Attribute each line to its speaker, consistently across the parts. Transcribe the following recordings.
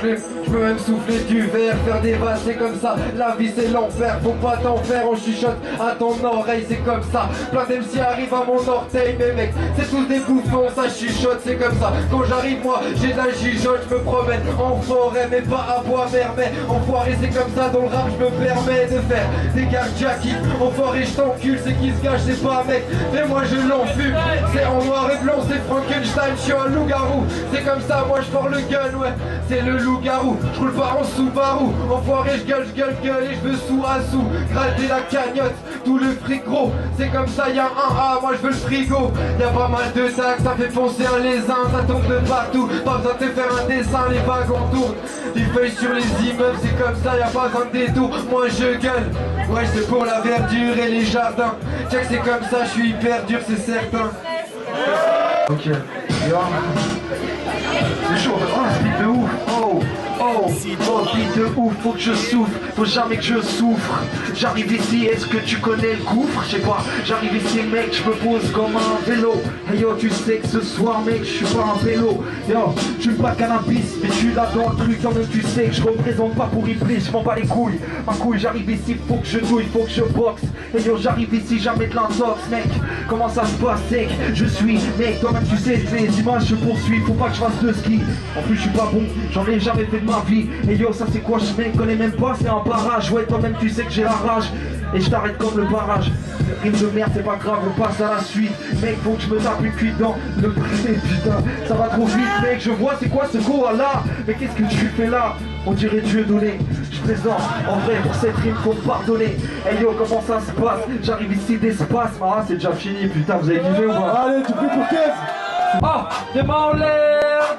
Speaker 1: plume, je peux même souffler du verre, faire des vases, c'est comme ça. La vie c'est l'enfer, faut pas t'en faire, on chuchote à ton oreille, c'est comme ça. Plein d'MC arrivent à mon orteil, mais mec, c'est tous des bouffons, ça chuchote, c'est comme ça. Quand j'arrive moi, j'ai de la gigote, je me promène en forêt, mais pas à Bois-Mermet. Enfoiré, c'est comme ça dans le rap, je me permets de faire des carjacking. Enfoiré, je t'encule, c'est qui se cache, c'est pas un mec, mais moi je l'enfume. C'est en noir et blanc, c'est Frankenstein, je suis un loup-garou. C'est comme ça, moi je porte le gun, ouais, c'est le loup-garou. Je roule pas en Subaru, enfoiré, je gueule et je veux sous à sous. Gratter la cagnotte, tout le fric gros. C'est comme ça, y'a un A, moi je veux le frigo. Y'a pas mal de taxes, ça fait foncer un lézin, ça tombe de partout. Pas besoin de te faire un dessin, les wagons tournent. Des feuilles sur les immeubles, c'est comme ça, y'a pas besoin de détour. Moi je gueule, ouais c'est pour la verdure et les jardins. Check, c'est comme ça, je suis hyper dur, c'est certain. Ok, c'est chaud, oh un speed de ouf, oh, beat de ouf, faut que je souffre, faut jamais que je souffre. J'arrive ici, est-ce que tu connais le gouffre? Je sais pas, j'arrive ici mec, je me pose comme un vélo. Hey yo, tu sais que ce soir mec, je suis pas un vélo. Yo, je suis pas cannabis, mais je suis là dans le truc. Quand même tu sais que je représente pas pour Iblis, je m'en bats les couilles. Ma couille, j'arrive ici, faut que je douille, faut que je boxe. Hey yo, j'arrive ici, jamais de l'intox mec. Comment ça se passe sec? Je suis mec, toi-même tu sais, les images je poursuis, faut pas que je fasse de ski. En plus je suis pas bon, j'en ai jamais fait de ma vie. Et yo ça c'est quoi, je me connais même pas, c'est un barrage. Ouais toi-même tu sais que j'ai la rage, et je t'arrête comme le barrage. Rime de merde c'est pas grave, on passe à la suite. Mec faut que je me tape une cuite dans le privé, putain ça va trop vite mec. Je vois c'est quoi ce koala, mais qu'est-ce que tu fais là? On dirait Dieu donné, je présente en vrai pour cette rime faut me pardonner. Hey yo comment ça se passe? J'arrive ici d'espace, ah c'est déjà fini putain, vous avez kiffé ou pas?
Speaker 2: Allez tu pries pour 15.
Speaker 3: Ah, des mains en l'air,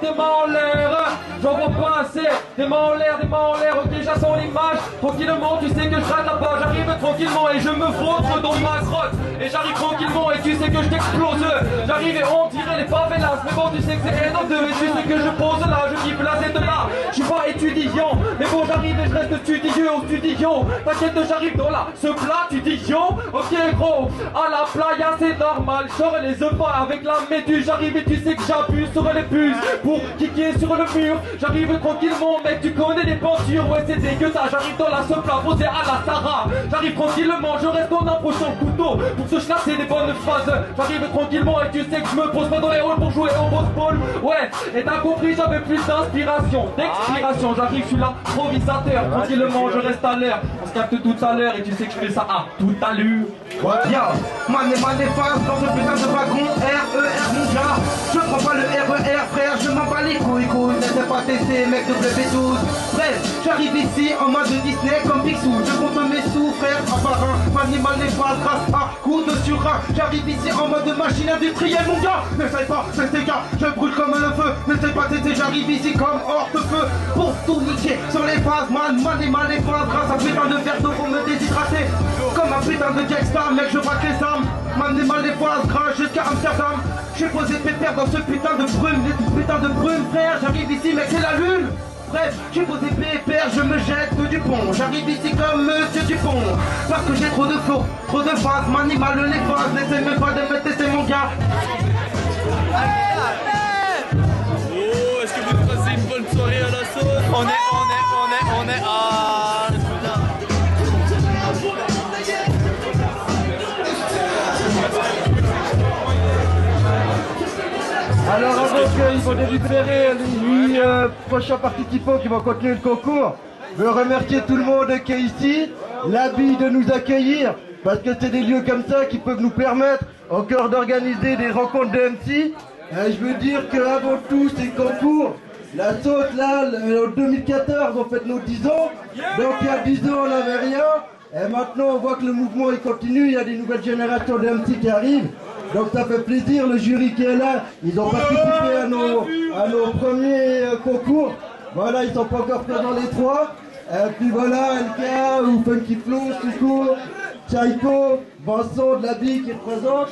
Speaker 3: j'en vois pas assez. Des mains en l'air, ok j'attends l'image. Tranquillement, tu sais que je rate là-bas. J'arrive tranquillement et je me vautre dans ma grotte. Et j'arrive tranquillement et tu sais que je t'explose. J'arrive et on dirait les favelas. Mais bon tu sais que c'est N2 et tu sais que je pose là. Je kiffe la Z là, je suis pas étudiant. Mais bon j'arrive et je reste studieux au studio. T'inquiète j'arrive dans là, ce plat tu dis yo. Ok gros, à la playa c'est normal. J'aurai les œufs avec la méduse. J'arrive et tu sais que j'abuse sur les puces pour kicker sur le mur. J'arrive tranquillement mec, tu connais les peintures. Ouais c'est dégueu ça, j'arrive dans la seule posée à la Sarah. J'arrive tranquillement, je reste en impro sur le couteau pour se chlasser des bonnes phrases. J'arrive tranquillement et tu sais que je me pose pas dans les halls pour jouer au boss ball. Ouais, et t'as compris, j'avais plus d'inspiration, d'expiration. J'arrive, je suis l'improvisateur, tranquillement je reste à l'heure. On se capte tout à l'heure et tu sais que je fais ça à tout à l'heure.
Speaker 4: Bien, man et face dans ce putain de wagon RER mon gars. Je prends pas le RER frère, je m'en bats les couilles, n'essaie pas tester mec de W12. Bref, j'arrive ici en mode Disney comme Picsou. Je compte mes sous frère, un par un, animal et face grâce à coup de surin. J'arrive ici en mode machine industrielle mon gars. N'essaie pas, c'est tes gars, je brûle comme le feu. N'essaie pas tester, j'arrive ici comme hors de feu. Pour tout niquer sur les phases, man et face grâce à putain de verre d'eau pour me déshydrater. Comme un putain de gangsta mec, je braque les armes. Man et face grâce jusqu'à Amsterdam. J'ai posé pépère dans ce putain de brume frère. J'arrive ici mec, c'est la lune. Bref, j'ai posé pépère, je me jette du pont. J'arrive ici comme Monsieur Dupont. Parce que j'ai trop de flots, trop de phases. M'animal les phases, n'essaie même pas de me tester mon gars.
Speaker 5: Oh, est-ce que vous passez une bonne soirée à la sauce? On est
Speaker 1: Alors avant qu'ils vont délibérer les 8 prochains participants qui vont continuer le concours, je veux remercier tout le monde qui est ici, l'habit de nous accueillir, parce que c'est des lieux comme ça qui peuvent nous permettre encore d'organiser des rencontres de MC. Je veux dire qu'avant tout ces concours, la sauce là, en 2014 on fait nos 10 ans, donc il y a 10 ans on n'avait rien, et maintenant on voit que le mouvement il continue, il y a des nouvelles générations de MC qui arrivent. Donc ça fait plaisir, le jury qui est là, ils ont participé à nos premiers concours. Voilà, ils sont pas encore présents les trois. Et puis voilà, LK ou Funky Flow, Souko, Chaiko, Vincent de la Bille qui est présent.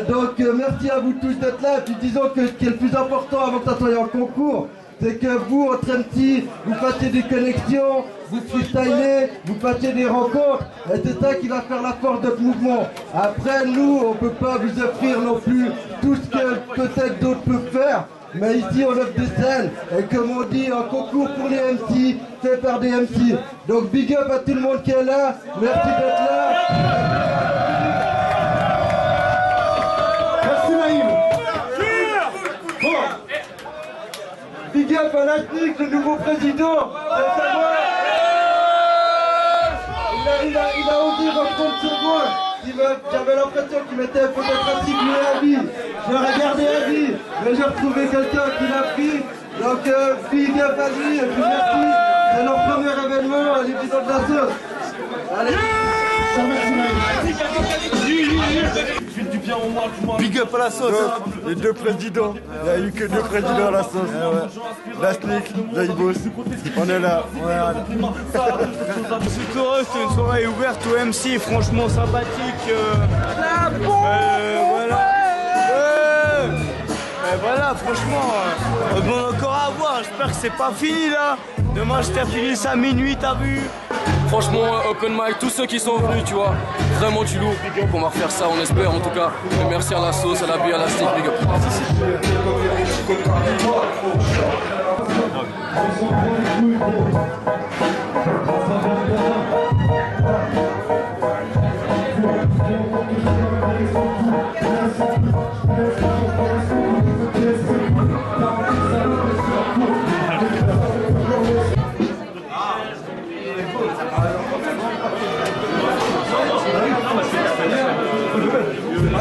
Speaker 1: Donc merci à vous tous d'être là. Et puis disons que ce qui est le plus important avant que ça soit en concours, c'est que vous, entre MC, vous fassiez des connexions, vous freestylez, vous fassiez des rencontres, et c'est ça qui va faire la force de notre mouvement. Après, nous, on ne peut pas vous offrir non plus tout ce que peut-être d'autres peuvent faire,
Speaker 2: Mais ici, on offre des scènes. Et comme on dit, un concours pour les MC, fait par des MC. Donc, big up à tout le monde qui est là. Merci d'être là. Merci Naïm. Bon. Big up à l'Atnick, le nouveau président. Il a osé reprendre ce rôle. J'avais l'impression qu'il m'était peut-être un cycle à vie. J'ai regardé à vie, mais j'ai retrouvé quelqu'un qui l'a pris. Donc, big up à lui, et puis merci. C'est leur premier événement à l'épisode de la sauce. Allez.
Speaker 6: Big up à la sauce. Les deux présidents. Il n'y a eu que deux présidents à la sauce. L'Asnick, Zaïbos. On est là.
Speaker 7: C'est heureux, c'était une soirée ouverte au MC, franchement sympathique. Voilà, franchement, on demande encore à voir. J'espère que c'est pas fini là. Demain, je termine ça à minuit, t'as vu?
Speaker 8: Franchement, open mic, tous ceux qui sont venus, tu vois, vraiment du lourd, big up, on va refaire ça, on espère en tout cas. Et merci à la sauce, à la bière, à la stick, big up.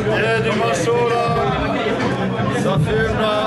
Speaker 6: Il y a des morceaux là, ça fume là.